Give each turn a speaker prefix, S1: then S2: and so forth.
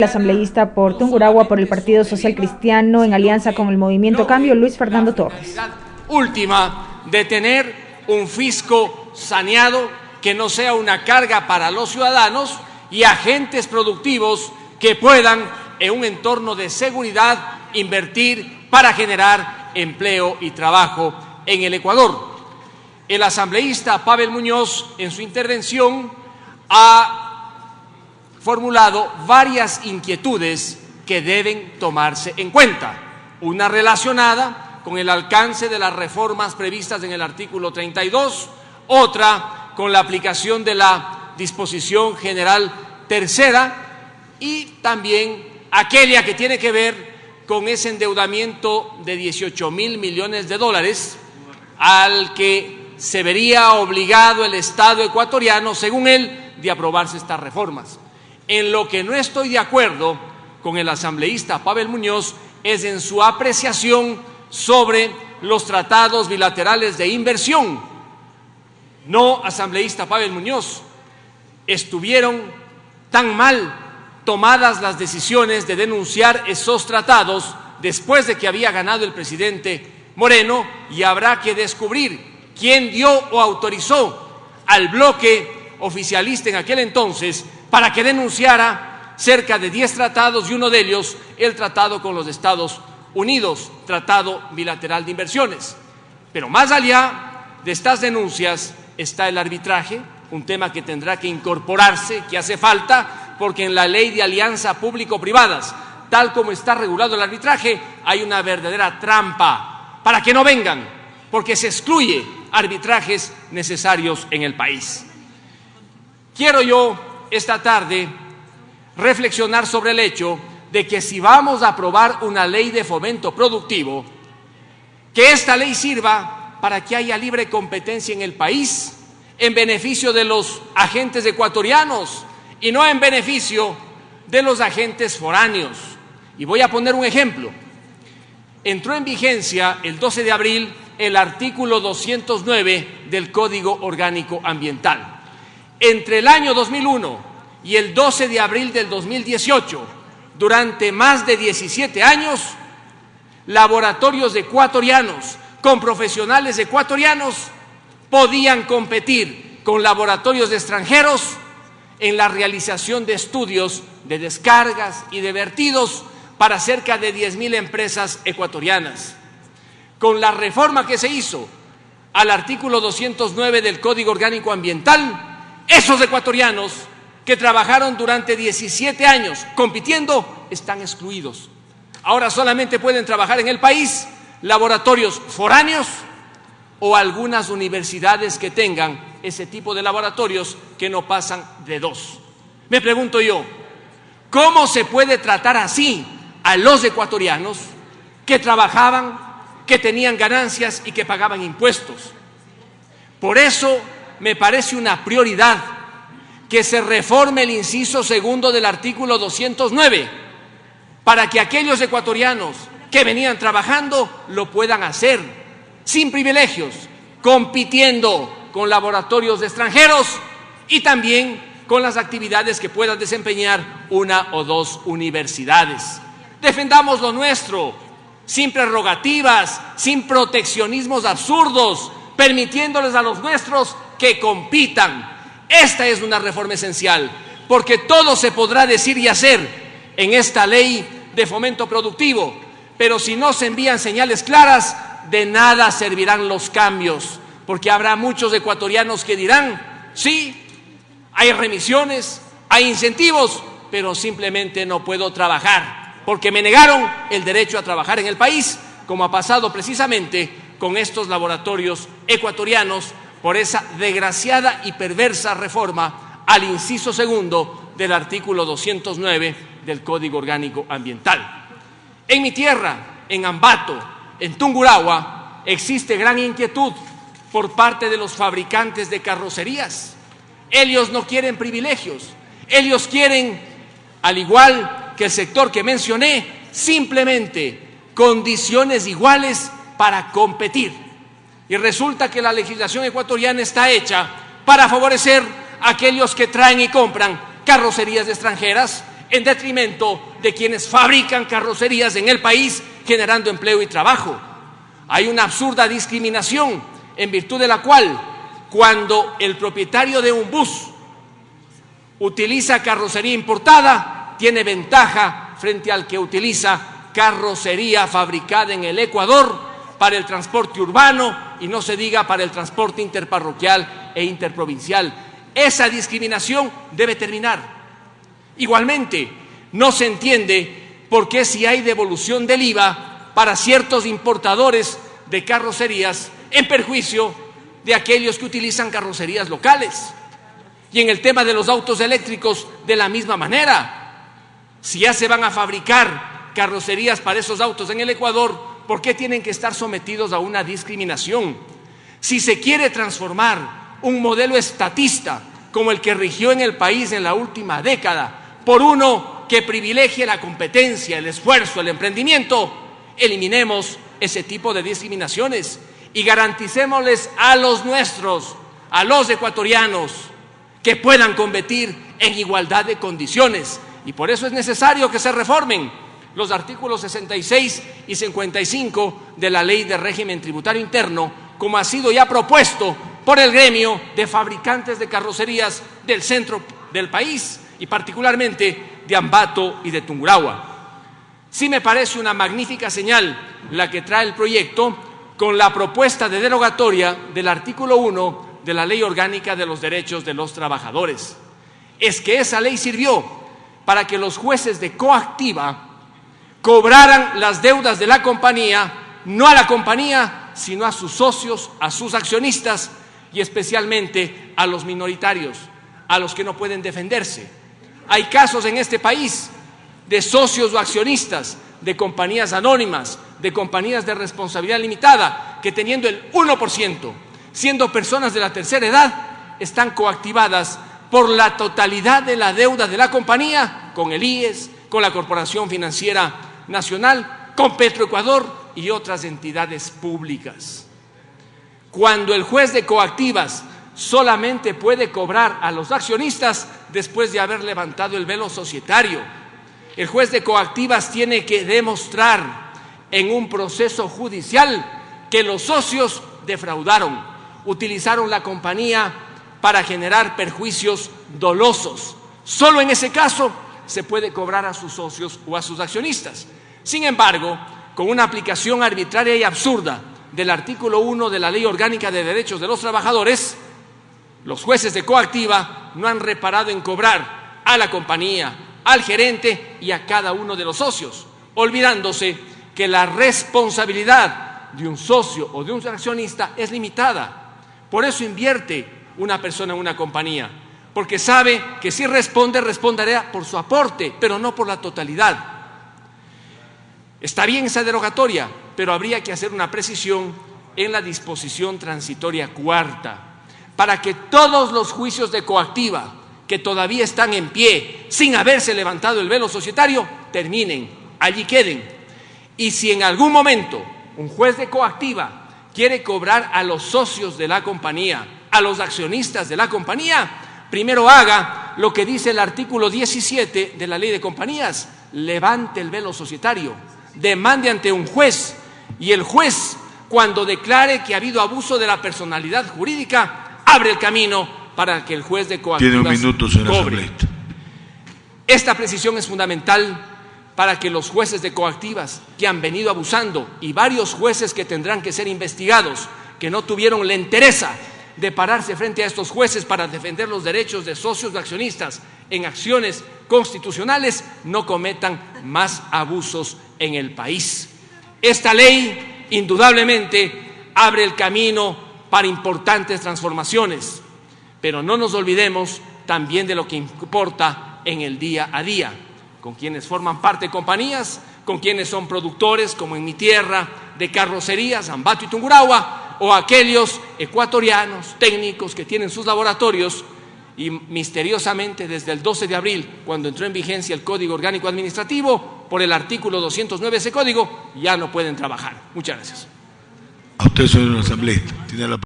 S1: El asambleísta por Tungurahua por el Partido Social Cristiano en alianza con el Movimiento Cambio, Luis Fernando Torres.
S2: Última de tener un fisco saneado que no sea una carga para los ciudadanos y agentes productivos que puedan en un entorno de seguridad invertir para generar empleo y trabajo en el Ecuador. El asambleísta Pavel Muñoz en su intervención ha formulado varias inquietudes que deben tomarse en cuenta. Una relacionada con el alcance de las reformas previstas en el artículo 32, otra con la aplicación de la disposición general tercera y también aquella que tiene que ver con ese endeudamiento de 18.000 millones de dólares al que se vería obligado el Estado ecuatoriano, según él, de aprobarse estas reformas. En lo que no estoy de acuerdo con el asambleísta Pavel Muñoz es en su apreciación sobre los tratados bilaterales de inversión. No, asambleísta Pavel Muñoz, estuvieron tan mal tomadas las decisiones de denunciar esos tratados después de que había ganado el presidente Moreno, y habrá que descubrir quién dio o autorizó al bloque oficialista en aquel entonces para que denunciara cerca de 10 tratados y uno de ellos el tratado con los Estados Unidos, tratado bilateral de inversiones. Pero más allá de estas denuncias está el arbitraje, un tema que tendrá que incorporarse, que hace falta, porque en la ley de alianza público-privadas, tal como está regulado el arbitraje, hay una verdadera trampa para que no vengan, porque se excluye arbitrajes necesarios en el país. Quiero yo esta tarde reflexionar sobre el hecho de que si vamos a aprobar una ley de fomento productivo, que esta ley sirva para que haya libre competencia en el país, en beneficio de los agentes ecuatorianos y no en beneficio de los agentes foráneos. Y voy a poner un ejemplo. Entró en vigencia el 12 de abril el artículo 209 del Código Orgánico Ambiental. Entre el año 2001 y el 12 de abril del 2018, durante más de 17 años, laboratorios ecuatorianos con profesionales ecuatorianos podían competir con laboratorios extranjeros en la realización de estudios de descargas y de vertidos para cerca de 10.000 empresas ecuatorianas. Con la reforma que se hizo al artículo 209 del Código Orgánico Ambiental, esos ecuatorianos que trabajaron durante 17 años compitiendo están excluidos. Ahora solamente pueden trabajar en el país laboratorios foráneos o algunas universidades que tengan ese tipo de laboratorios que no pasan de 2. Me pregunto yo, ¿cómo se puede tratar así a los ecuatorianos que trabajaban, que tenían ganancias y que pagaban impuestos? Por eso me parece una prioridad que se reforme el inciso segundo del artículo 209 para que aquellos ecuatorianos que venían trabajando lo puedan hacer sin privilegios, compitiendo con laboratorios extranjeros y también con las actividades que puedan desempeñar una o dos universidades. Defendamos lo nuestro, sin prerrogativas, sin proteccionismos absurdos, permitiéndoles a los nuestros que compitan. Esta es una reforma esencial, porque todo se podrá decir y hacer en esta ley de fomento productivo, pero si no se envían señales claras, de nada servirán los cambios, porque habrá muchos ecuatorianos que dirán, sí, hay remisiones, hay incentivos, pero simplemente no puedo trabajar, porque me negaron el derecho a trabajar en el país, como ha pasado precisamente con estos laboratorios ecuatorianos por esa desgraciada y perversa reforma al inciso segundo del artículo 209 del Código Orgánico Ambiental. En mi tierra, en Ambato, en Tungurahua, existe gran inquietud por parte de los fabricantes de carrocerías. Ellos no quieren privilegios, ellos quieren, al igual que el sector que mencioné, simplemente condiciones iguales para competir. Y resulta que la legislación ecuatoriana está hecha para favorecer a aquellos que traen y compran carrocerías extranjeras, en detrimento de quienes fabrican carrocerías en el país, generando empleo y trabajo. Hay una absurda discriminación en virtud de la cual, cuando el propietario de un bus utiliza carrocería importada, tiene ventaja frente al que utiliza carrocería fabricada en el Ecuador para el transporte urbano y no se diga para el transporte interparroquial e interprovincial. Esa discriminación debe terminar. Igualmente, no se entiende por qué si hay devolución del IVA para ciertos importadores de carrocerías en perjuicio de aquellos que utilizan carrocerías locales. Y en el tema de los autos eléctricos, de la misma manera. Si ya se van a fabricar carrocerías para esos autos en el Ecuador, ¿por qué tienen que estar sometidos a una discriminación? Si se quiere transformar un modelo estatista como el que rigió en el país en la última década por uno que privilegie la competencia, el esfuerzo, el emprendimiento, eliminemos ese tipo de discriminaciones y garanticémosles a los nuestros, a los ecuatorianos, que puedan competir en igualdad de condiciones. Y por eso es necesario que se reformen los artículos 66 y 55 de la Ley de Régimen Tributario Interno, como ha sido ya propuesto por el gremio de fabricantes de carrocerías del centro del país y particularmente de Ambato y de Tungurahua. Sí me parece una magnífica señal la que trae el proyecto con la propuesta de derogatoria del artículo 1 de la Ley Orgánica de los Derechos de los Trabajadores. Es que esa ley sirvió para que los jueces de coactiva cobraran las deudas de la compañía, no a la compañía, sino a sus socios, a sus accionistas y especialmente a los minoritarios, a los que no pueden defenderse. Hay casos en este país de socios o accionistas de compañías anónimas, de compañías de responsabilidad limitada, que teniendo el 1%, siendo personas de la tercera edad, están coactivadas por la totalidad de la deuda de la compañía con el IES, con la Corporación Financiera Nacional, con Petroecuador y otras entidades públicas. Cuando el juez de coactivas solamente puede cobrar a los accionistas después de haber levantado el velo societario, el juez de coactivas tiene que demostrar en un proceso judicial que los socios defraudaron, utilizaron la compañía para generar perjuicios dolosos. Solo en ese caso se puede cobrar a sus socios o a sus accionistas. Sin embargo, con una aplicación arbitraria y absurda del artículo 1 de la Ley Orgánica de Derechos de los Trabajadores, los jueces de coactiva no han reparado en cobrar a la compañía, al gerente y a cada uno de los socios, olvidándose que la responsabilidad de un socio o de un accionista es limitada. Por eso invierte una persona en una compañía, porque sabe que si responde, responderá por su aporte, pero no por la totalidad. Está bien esa derogatoria, pero habría que hacer una precisión en la disposición transitoria cuarta, para que todos los juicios de coactiva que todavía están en pie, sin haberse levantado el velo societario, terminen, allí queden. Y si en algún momento un juez de coactiva quiere cobrar a los socios de la compañía, a los accionistas de la compañía, primero haga lo que dice el artículo 17 de la Ley de Compañías: levante el velo societario, demande ante un juez, y el juez, cuando declare que ha habido abuso de la personalidad jurídica, abre el camino para que el juez de coactivas cobre. Esta precisión es fundamental para que los jueces de coactivas que han venido abusando, y varios jueces que tendrán que ser investigados, que no tuvieron la entereza de pararse frente a estos jueces para defender los derechos de socios o accionistas en acciones constitucionales, no cometan más abusos en el país. Esta ley indudablemente abre el camino para importantes transformaciones, pero no nos olvidemos también de lo que importa en el día a día, con quienes forman parte de compañías, con quienes son productores, como en mi tierra, de carrocerías, Ambato y Tungurahua, o aquellos ecuatorianos técnicos que tienen sus laboratorios y misteriosamente desde el 12 de abril, cuando entró en vigencia el Código Orgánico Administrativo, por el artículo 209 de ese código, ya no pueden trabajar. Muchas gracias.
S3: A usted, señor asambleísta, tiene la